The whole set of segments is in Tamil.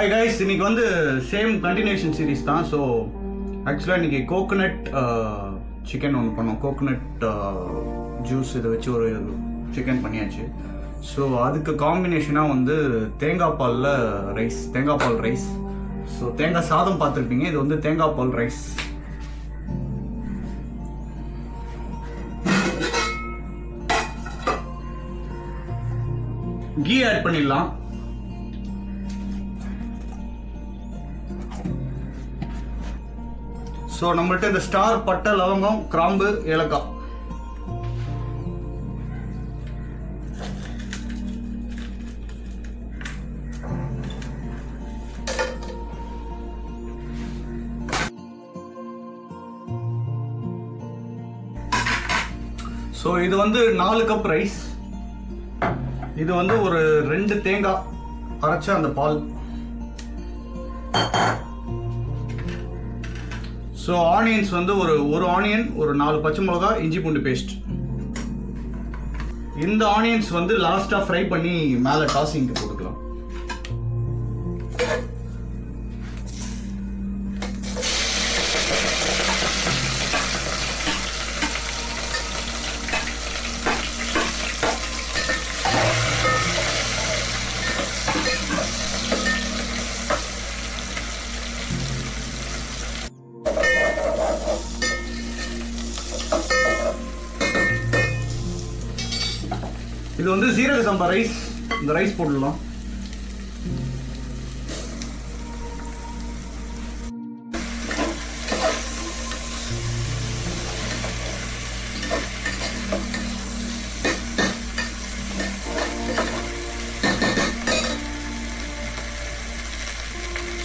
ஹாய் கைஸ், இன்னைக்கு வந்து சேம் கண்டினியூஷன் சீரீஸ் தான். ஸோ ஆக்சுவலாக இன்னைக்கு கோகோனட் சிக்கன் ஒன்று பண்ணோம். கோகோனட் ஜூஸ் இதை வச்சு ஒரு சிக்கன் பண்ணியாச்சு. ஸோ அதுக்கு காம்பினேஷனாக வந்து தேங்காய் பாலில் ரைஸ், தேங்காய் பால் ரைஸ். ஸோ தேங்காய் சாதம் பார்த்துருப்பீங்க, இது வந்து தேங்காய் பால் ரைஸ். கீ ஆட் பண்ணிடலாம். ஸோ நம்மள்ட்ட இந்த ஸ்டார், பட்டை, லவங்கம், கிராம்பு, ஏலக்காய். ஸோ இது வந்து 4 கப் ரைஸ். இது வந்து ஒரு 2 தேங்காய் அரைச்ச அந்த பால். ஸோ ஆனியன்ஸ் வந்து ஒரு ஆனியன், ஒரு 4 பச்சை மிளகா, இஞ்சி பூண்டு பேஸ்ட். இந்த ஆனியன்ஸ் வந்து லாஸ்ட்டாக ஃப்ரை பண்ணி மேலே டாசிங்க்கு போட்டுக்கலாம். இது வந்து சீரக சம்பா ரைஸ். இந்த ரைஸ் போடலாம்.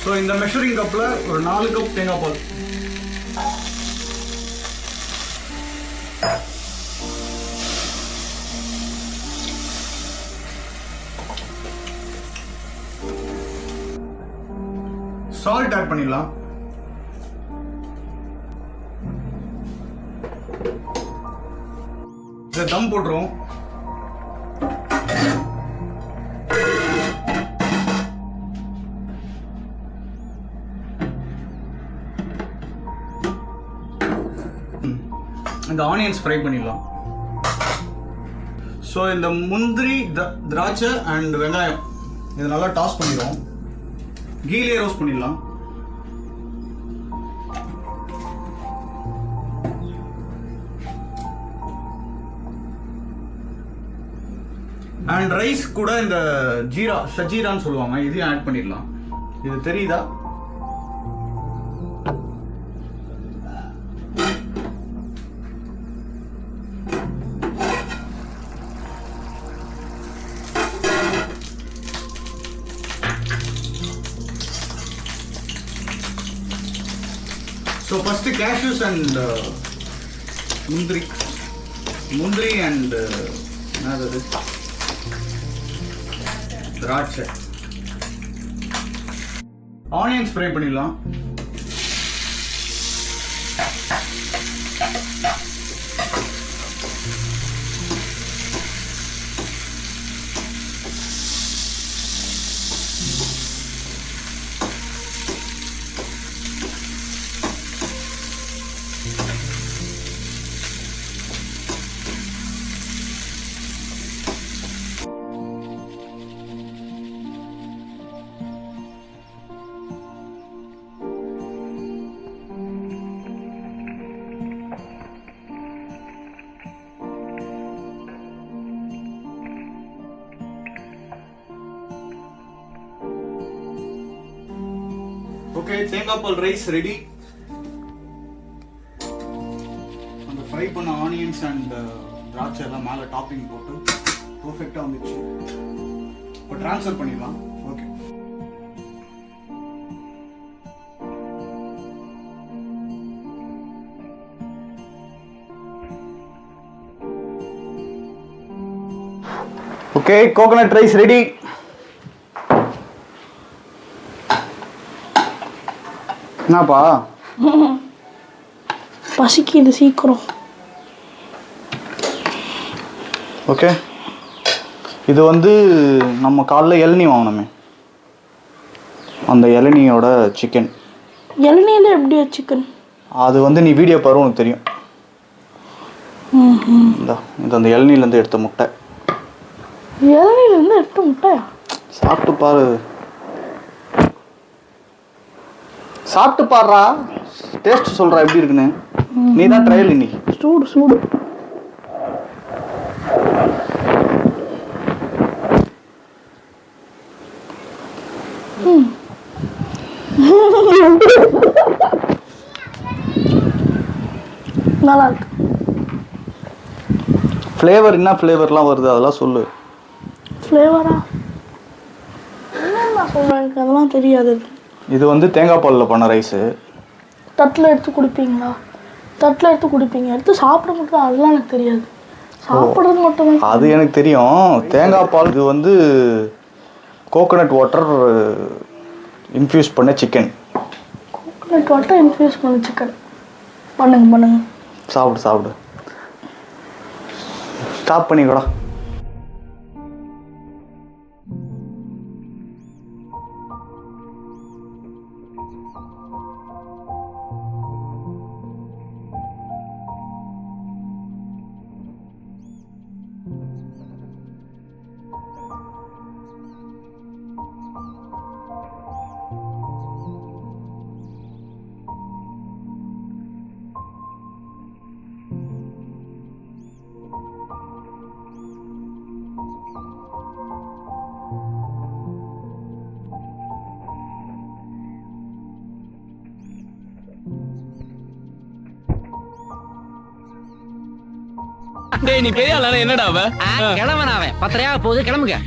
ஸோ இந்த மெஷரிங் கப்ல ஒரு 4 கப் தேங்காய் பால். சால்ட் ஆட் பண்ணிடலாம். இதை தம் போட்டுருவோம். இந்த ஆனியன்ஸ் ஃப்ரை பண்ணிடலாம். ஸோ இந்த முந்திரி, திராட்சை அண்ட் வெங்காயம் இதை நல்லா டாஸ் பண்ணிடுவோம். கீலே ரோஸ்ட் பண்ணிடலாம். அண்ட் ரைஸ் கூட இந்த ஜீரா, ஷஜீரான்னு சொல்லுவாங்க, இதையும் ஆட் பண்ணிடலாம். இது தெரியுதா? So first cashews and முந்திரி and என்னது திராட்சை. ஆனியன்ஸ் ஃப்ரை பண்ணிடலாம். ஓகே, தேங்காய் பால் ரைஸ் ரெடி. அந்த ஃப்ரை பண்ண ஆனியன்ஸ் அண்ட் திராட்சை எல்லாம் மேலே டாப்பிங் போட்டு பர்ஃபெக்டாக வந்துச்சு. இப்போ ட்ரான்ஸ்ஃபர் பண்ணிடலாம். Okay, okay, coconut rice ready. என்னப்பா பசிக்குது சீக்கிரம். ஓகே, இது வந்து நம்ம காலைல இளநீ வாங்கினோமே, அந்த இளநியோட சிக்கன். இளநியில் எப்படி சிக்கன்? அது வந்து நீ வீடியோ பாரு உனக்கு தெரியும். இது அந்த இளநிலேருந்து எடுத்த முட்டை. இளநிலேருந்து எடுத்த முட்டையா? சாப்பிட்டு பாரு, சாப்பிட்டு பாடுறா, டேஸ்ட் சொல்கிறா எப்படி இருக்குன்னு. நீ தான் ட்ரையல் இன்னைக்கு. சூடு சூடு. நல்லா இருக்கு. ஃப்ளேவர் என்ன ஃப்ளேவர்லாம் வருது அதெல்லாம் சொல்லு. ஃப்ளேவரா என்ன சொல்கிறேன், எனக்கு அதெல்லாம் தெரியாது. இது வந்து தேங்காய் பாலில் பண்ண ரைஸு. தட்டில் எடுத்து குடிப்பீங்களா? தட்டில் எடுத்து குடிப்பீங்க, எடுத்து சாப்பிட மட்டும் அதெல்லாம் எனக்கு தெரியாது. சாப்பிட்றது மட்டும் அது எனக்கு தெரியும். தேங்காய் பால். இது வந்து கோகோனட் வாட்டர் இன்ஃப்யூஸ் பண்ண சிக்கன். கோகோனட் வாட்டர் இன்ஃப்யூஸ் பண்ண சிக்கன். பண்ணுங்க. சாப்பிடு. ஸ்டாப் பண்ணிக்கூடா. டேய் நீ பெரிய ஆளா என்னடா அவ? கிளம்புன அவன் 10 போகுது கிளம்புங்க.